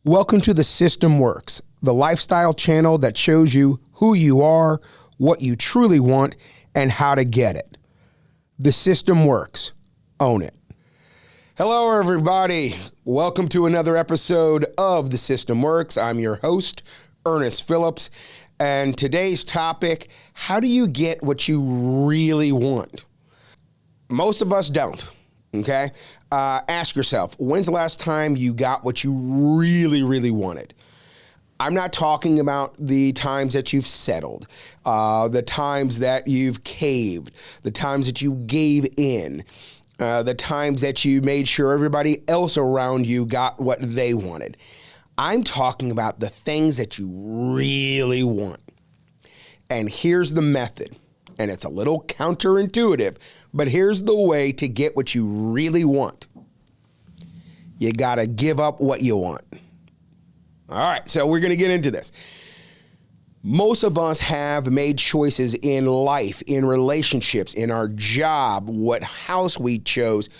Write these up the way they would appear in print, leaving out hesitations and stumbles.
Welcome to The System Works, the lifestyle channel that shows you who you are, what you truly want, and how to get it. The System Works. Own it. Hello, everybody. Welcome to another episode of The System Works. I'm your host, Ernest Phillips, and today's topic, how do you get what you really want? Most of us don't. Okay? Ask yourself, when's the last time you got what you really, really wanted? I'm not talking about the times that you've settled, the times that you've caved, the times that you gave in, the times that you made sure everybody else around you got what they wanted. I'm talking about the things that you really want. And here's the method. And it's a little counterintuitive, but here's the way to get what you really want. You got to give up what you want. All right, so we're going to get into this. Most of us have made choices in life, in relationships, in our job, what house we chose.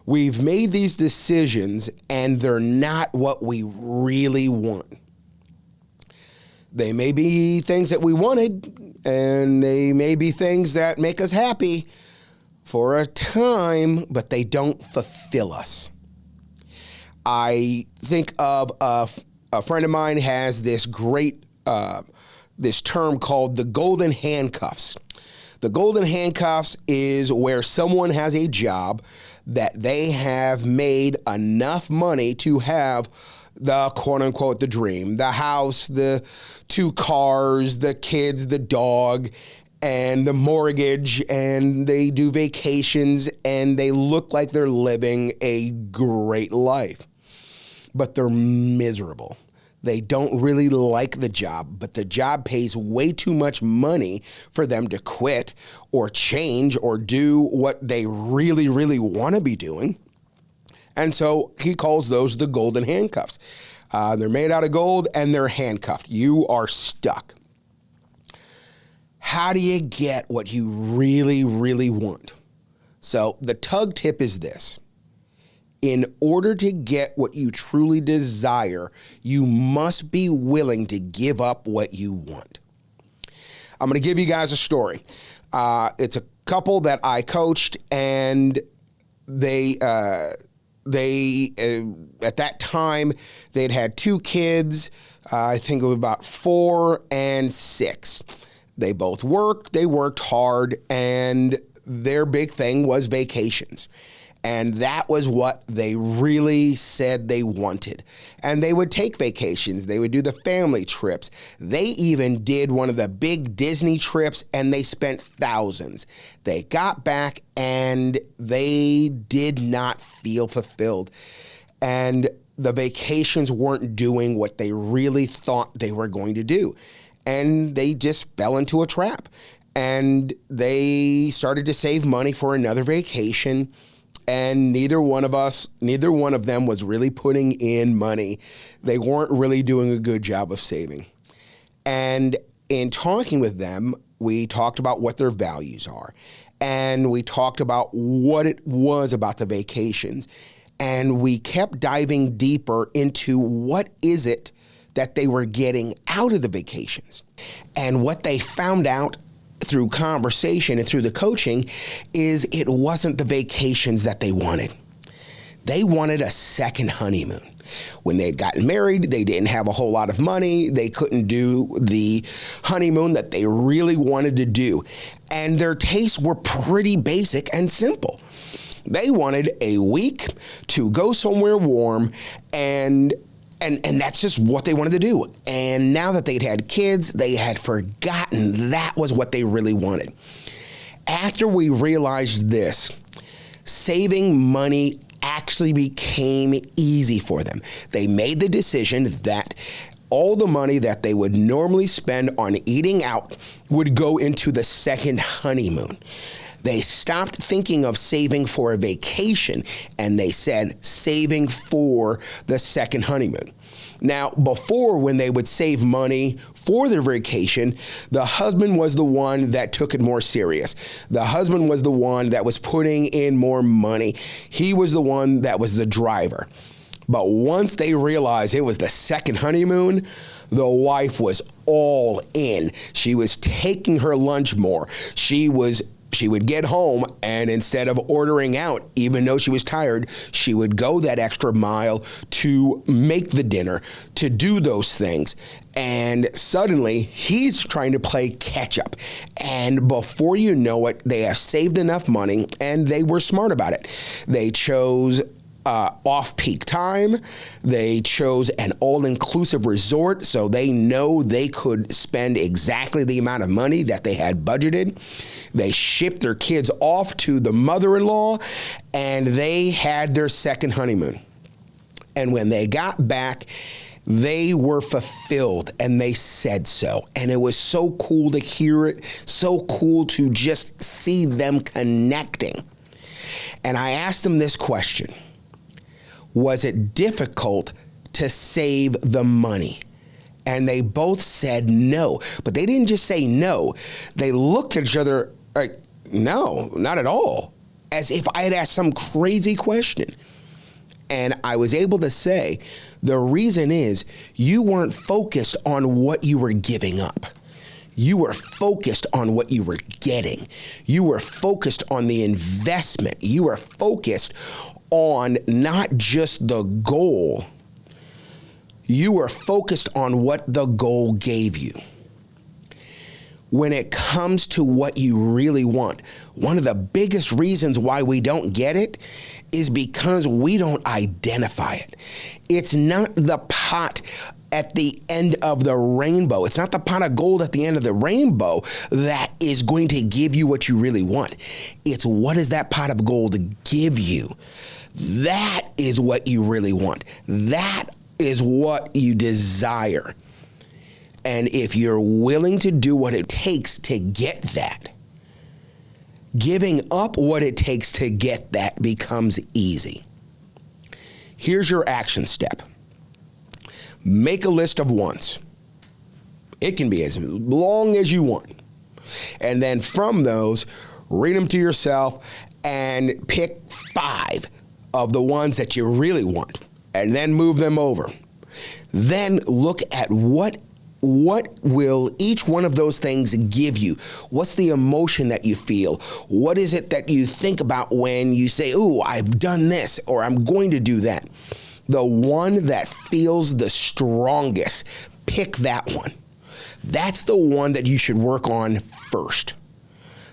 We've made these decisions and they're not what we really want. They may be things that we wanted, and they may be things that make us happy for a time, but they don't fulfill us. I think of a friend of mine has this great, this term called the golden handcuffs. The golden handcuffs is where someone has a job that they have made enough money to have the quote unquote, the dream, the house, the 2 cars, the kids, the dog, and the mortgage, and they do vacations, and they look like they're living a great life, but they're miserable. They don't really like the job, but the job pays way too much money for them to quit or change or do what they really, really want to be doing. And so he calls those the golden handcuffs. They're made out of gold and they're handcuffed. You are stuck. How do you get what you really, really want? So the tug tip is this. In order to get what you truly desire, you must be willing to give up what you want. I'm going to give you guys a story. It's a couple that I coached, and they at that time, they'd had 2 kids, I think it was about 4 and 6. They both worked, they worked hard, and their big thing was vacations. And that was what they really said they wanted. And they would take vacations. They would do the family trips. They even did one of the big Disney trips, and they spent thousands. They got back and they did not feel fulfilled. And the vacations weren't doing what they really thought they were going to do. And they just fell into a trap. And they started to save money for another vacation. And neither one of them was really putting in money. They weren't really doing a good job of saving. And in talking with them, we talked about what their values are. And we talked about what it was about the vacations. And we kept diving deeper into what is it that they were getting out of the vacations. And what they found out through conversation and through the coaching is it wasn't the vacations that they wanted. They wanted a second honeymoon. When they had gotten married, they didn't have a whole lot of money. They couldn't do the honeymoon that they really wanted to do. And their tastes were pretty basic and simple. They wanted a week to go somewhere warm, and that's just what they wanted to do. And now that they'd had kids, they had forgotten that was what they really wanted. After we realized this, saving money actually became easy for them. They made the decision that all the money that they would normally spend on eating out would go into the second honeymoon. They stopped thinking of saving for a vacation, and they said saving for the second honeymoon. Now, before, when they would save money for their vacation, the husband was the one that took it more serious. The husband was the one that was putting in more money. He was the one that was the driver. But once they realized it was the second honeymoon, the wife was all in. She was taking her lunch more. She would get home, and instead of ordering out, even though she was tired, she would go that extra mile to make the dinner, to do those things. And suddenly, he's trying to play catch up. And before you know it, they have saved enough money, and they were smart about it. They chose off-peak time. They chose an all-inclusive resort, so they know they could spend exactly the amount of money that they had budgeted. They shipped their kids off to the mother-in-law, and they had their second honeymoon. And when they got back, they were fulfilled, and they said so. And it was so cool to hear it, so cool to just see them connecting. And I asked them this question: was it difficult to save the money? And they both said no. But they didn't just say no. They looked at each other like, no, not at all, as if I had asked some crazy question. And I was able to say, the reason is you weren't focused on what you were giving up. You were focused on what you were getting. You were focused on the investment. You were focused on not just the goal. You were focused on what the goal gave you. When it comes to what you really want, one of the biggest reasons why we don't get it is because we don't identify it. It's not the pot at the end of the rainbow. It's not the pot of gold at the end of the rainbow that is going to give you what you really want. It's what does that pot of gold give you? That is what you really want. That is what you desire. And if you're willing to do what it takes to get that, giving up what it takes to get that becomes easy. Here's your action step. Make a list of wants. It can be as long as you want. And then from those, read them to yourself and pick 5 of the ones that you really want, and then move them over. Then look at what will each one of those things give you? What's the emotion that you feel? What is it that you think about when you say, ooh, I've done this, or I'm going to do that? The one that feels the strongest, pick that one. That's the one that you should work on first.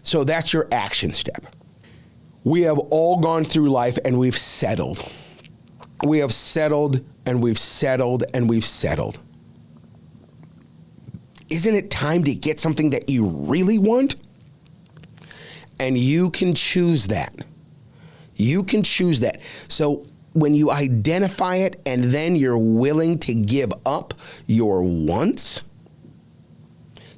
So that's your action step. We have all gone through life and we've settled. We have settled and we've settled and we've settled. Isn't it time to get something that you really want? And you can choose that. You can choose that. So when you identify it and then you're willing to give up your wants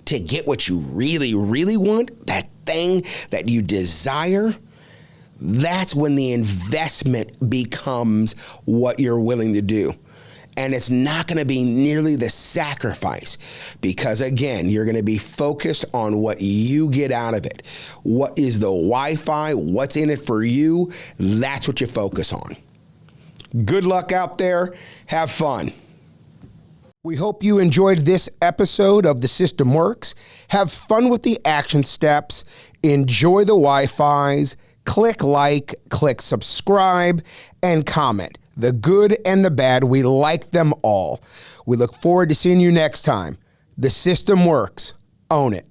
to get what you really, really want, that thing that you desire, that's when the investment becomes what you're willing to do. And it's not going to be nearly the sacrifice because, again, you're going to be focused on what you get out of it. What is the Wi-Fi? What's in it for you? That's what you focus on. Good luck out there. Have fun. We hope you enjoyed this episode of The System Works. Have fun with the action steps. Enjoy the Wi-Fis. Click like, click subscribe, and comment. The good and the bad, we like them all. We look forward to seeing you next time. The System Works. Own it.